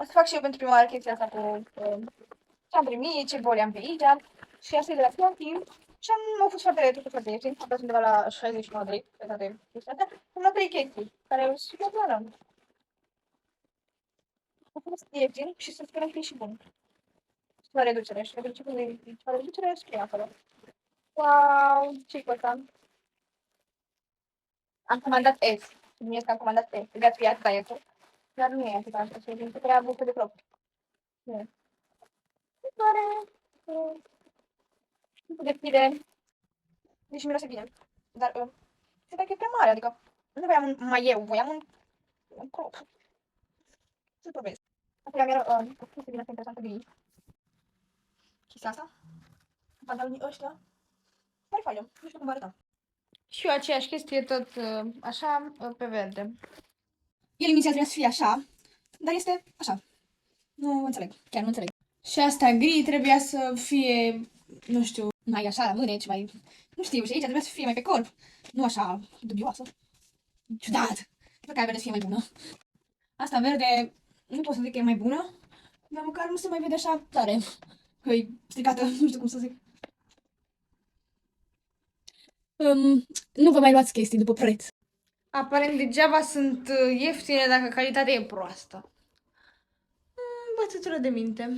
O să fac și eu pentru prima oară chestia asta cu ce am primit, ce boli am pe aici. Și asta e de la Fiontini. Și au fost foarte ieftin. Am dat undeva la 69 de lei pe toate chestiile astea. Am luat 3 chestii, care au super bună. A fost ieftin și să sperăm că e și bun. Și la reducere. Și la reducere scrie acolo. Wow, ce-i cu ăsta? Am comandat S. Subliniez că am comandat S. Legat fiat băietul. Dar nu e atât asta. Și din câte bufă de crop. Nu e. Nu se deschide. Deși miroase bine. Dar se pare că e prea mare. Adică nu voiam un maieu. Voiam un crop. Să probez. Asta era o chestie din asta interesantă gri. Chestia asta. Pantalonii ăștia. Pare faină. Nu știu cum va arăta. Și eu aceeași chestie tot așa pe verde. El inițial trebuia să fie așa, dar este așa. Nu înțeleg, chiar nu înțeleg. Și asta gri trebuia să fie, nu știu, mai așa la mâneci, mai... Nu știu, și aici trebuia să fie mai pe corp. Nu așa, dubioasă. Ciudat. Cred că verde să fie mai bună. Asta verde, nu pot să zic că e mai bună, dar măcar nu se mai vede așa tare. Că e stricată, nu știu cum să zic. Nu vă mai luați chestii după preț. Aparent degeaba sunt ieftine dacă calitatea e proastă. Bătătură de minte.